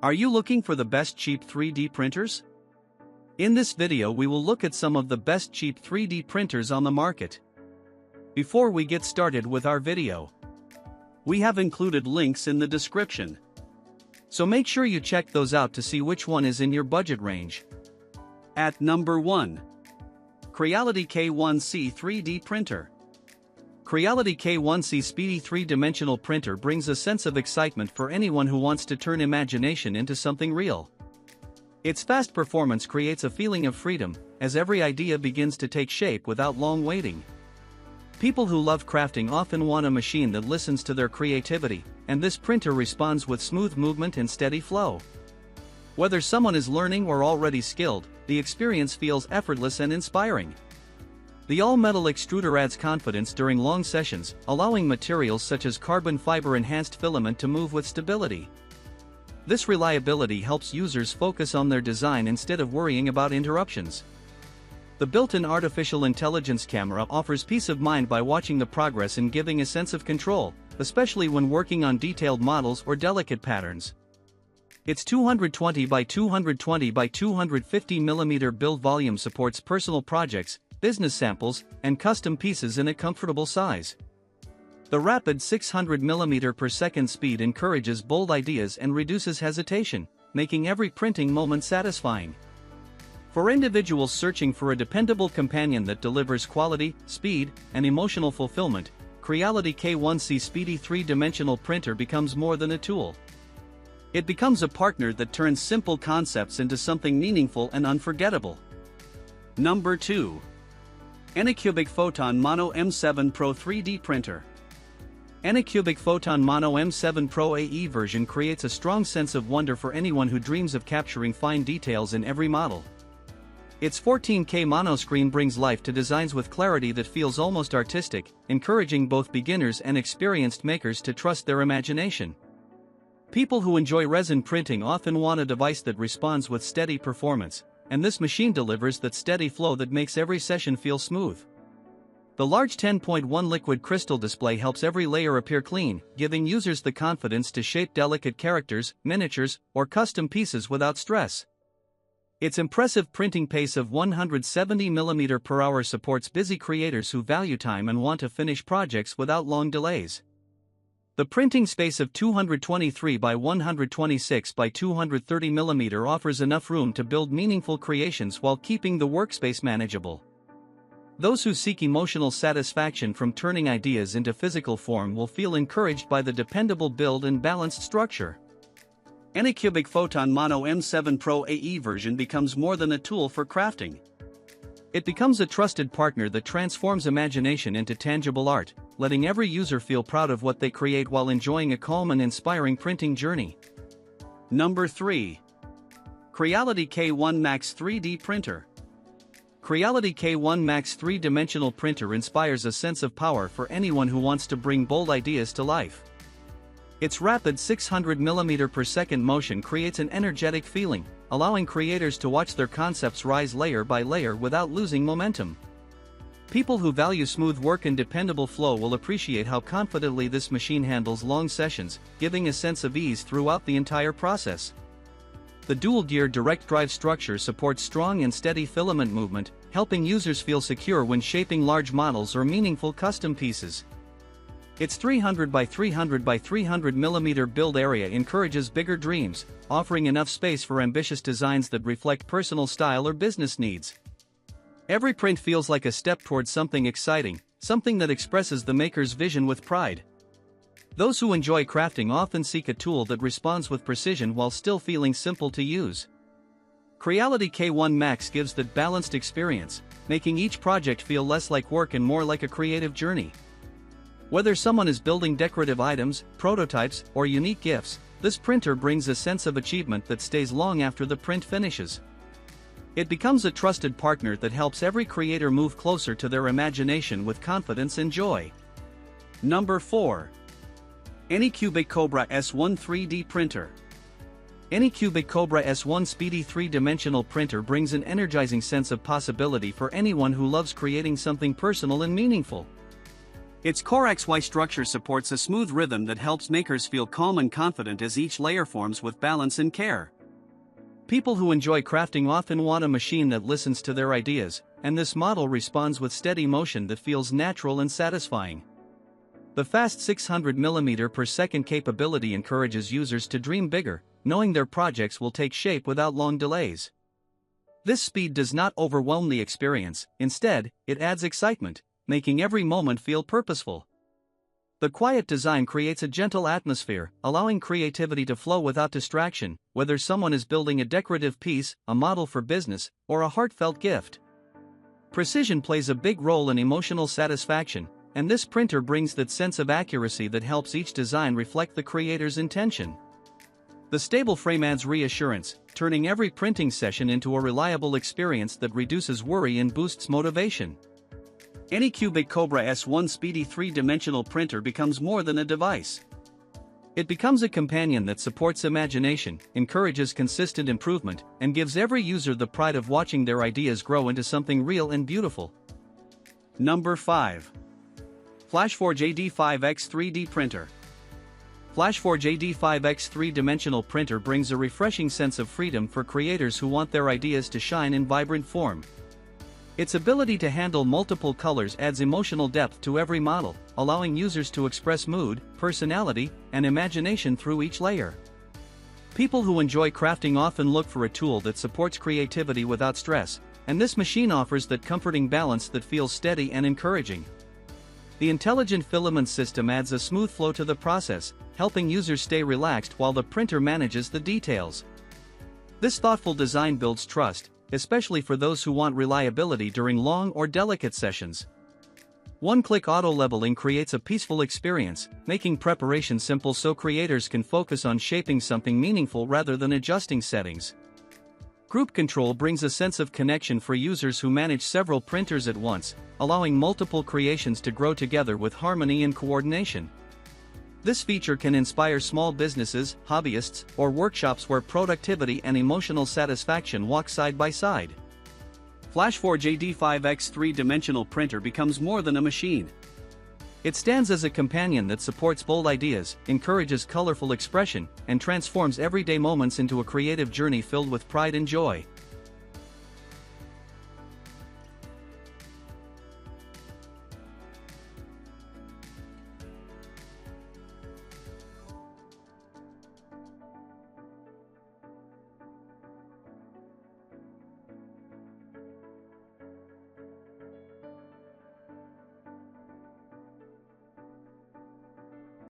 Are you looking for the best cheap 3D printers? In this video we will look at some of the best cheap 3D printers on the market. Before we get started with our video, we have included links in the description. So make sure you check those out to see which one is in your budget range. At number 1. Creality K1 3D Printer. Creality K1 Speedy 3-dimensional printer brings a sense of excitement for anyone who wants to turn imagination into something real. Its fast performance creates a feeling of freedom, as every idea begins to take shape without long waiting. People who love crafting often want a machine that listens to their creativity, and this printer responds with smooth movement and steady flow. Whether someone is learning or already skilled, the experience feels effortless and inspiring. The all-metal extruder adds confidence during long sessions, allowing materials such as carbon fiber-enhanced filament to move with stability. This reliability helps users focus on their design instead of worrying about interruptions. The built-in artificial intelligence camera offers peace of mind by watching the progress and giving a sense of control, especially when working on detailed models or delicate patterns. Its 220 by 220 by 250 mm build volume supports personal projects, business samples, and custom pieces in a comfortable size. The rapid 600 mm per second speed encourages bold ideas and reduces hesitation, making every printing moment satisfying. For individuals searching for a dependable companion that delivers quality, speed, and emotional fulfillment, Creality K1 Speedy 3-dimensional printer becomes more than a tool. It becomes a partner that turns simple concepts into something meaningful and unforgettable. Number 2. Anycubic Photon Mono M7 Pro 3D Printer. Anycubic Photon Mono M7 Pro AE version creates a strong sense of wonder for anyone who dreams of capturing fine details in every model. Its 14K monoscreen brings life to designs with clarity that feels almost artistic, encouraging both beginners and experienced makers to trust their imagination. People who enjoy resin printing often want a device that responds with steady performance, and this machine delivers that steady flow that makes every session feel smooth. The large 10.1 liquid crystal display helps every layer appear clean, giving users the confidence to shape delicate characters, miniatures, or custom pieces without stress. Its impressive printing pace of 170 mm/hour supports busy creators who value time and want to finish projects without long delays. The printing space of 223 by 126 by 230 mm offers enough room to build meaningful creations while keeping the workspace manageable. Those who seek emotional satisfaction from turning ideas into physical form will feel encouraged by the dependable build and balanced structure. Anycubic Photon Mono M7 Pro AE version becomes more than a tool for crafting. It becomes a trusted partner that transforms imagination into tangible art, letting every user feel proud of what they create while enjoying a calm and inspiring printing journey. Number 3. Creality K1 Max 3D Printer. Creality K1 Max 3-dimensional printer inspires a sense of power for anyone who wants to bring bold ideas to life. Its rapid 600 mm per second motion creates an energetic feeling, allowing creators to watch their concepts rise layer by layer without losing momentum. People who value smooth work and dependable flow will appreciate how confidently this machine handles long sessions, giving a sense of ease throughout the entire process. The dual-gear direct drive structure supports strong and steady filament movement, helping users feel secure when shaping large models or meaningful custom pieces. Its 300 by 300 by 300 mm build area encourages bigger dreams, offering enough space for ambitious designs that reflect personal style or business needs. Every print feels like a step towards something exciting, something that expresses the maker's vision with pride. Those who enjoy crafting often seek a tool that responds with precision while still feeling simple to use. Creality K1 Max gives that balanced experience, making each project feel less like work and more like a creative journey. Whether someone is building decorative items, prototypes, or unique gifts, this printer brings a sense of achievement that stays long after the print finishes. It becomes a trusted partner that helps every creator move closer to their imagination with confidence and joy. Number 4. Anycubic Kobra S1 3D Printer. Anycubic Kobra S1 Speedy 3-dimensional printer brings an energizing sense of possibility for anyone who loves creating something personal and meaningful. Its Core XY structure supports a smooth rhythm that helps makers feel calm and confident as each layer forms with balance and care. People who enjoy crafting often want a machine that listens to their ideas, and this model responds with steady motion that feels natural and satisfying. The fast 600mm per second capability encourages users to dream bigger, knowing their projects will take shape without long delays. This speed does not overwhelm the experience, instead, it adds excitement, making every moment feel purposeful. The quiet design creates a gentle atmosphere, allowing creativity to flow without distraction, whether someone is building a decorative piece, a model for business, or a heartfelt gift. Precision plays a big role in emotional satisfaction, and this printer brings that sense of accuracy that helps each design reflect the creator's intention. The stable frame adds reassurance, turning every printing session into a reliable experience that reduces worry and boosts motivation. Anycubic Kobra S1 speedy 3-dimensional printer becomes more than a device. It becomes a companion that supports imagination, encourages consistent improvement, and gives every user the pride of watching their ideas grow into something real and beautiful. Number 5. FLASHFORGE AD5X 3D Printer. FLASHFORGE AD5X 3-dimensional printer brings a refreshing sense of freedom for creators who want their ideas to shine in vibrant form. Its ability to handle multiple colors adds emotional depth to every model, allowing users to express mood, personality, and imagination through each layer. People who enjoy crafting often look for a tool that supports creativity without stress, and this machine offers that comforting balance that feels steady and encouraging. The intelligent filament system adds a smooth flow to the process, helping users stay relaxed while the printer manages the details. This thoughtful design builds trust, especially for those who want reliability during long or delicate sessions. One-click auto-leveling creates a peaceful experience, making preparation simple so creators can focus on shaping something meaningful rather than adjusting settings. Group control brings a sense of connection for users who manage several printers at once, allowing multiple creations to grow together with harmony and coordination. This feature can inspire small businesses, hobbyists, or workshops where productivity and emotional satisfaction walk side by side. FLASHFORGE AD5X 3-dimensional printer becomes more than a machine. It stands as a companion that supports bold ideas, encourages colorful expression, and transforms everyday moments into a creative journey filled with pride and joy.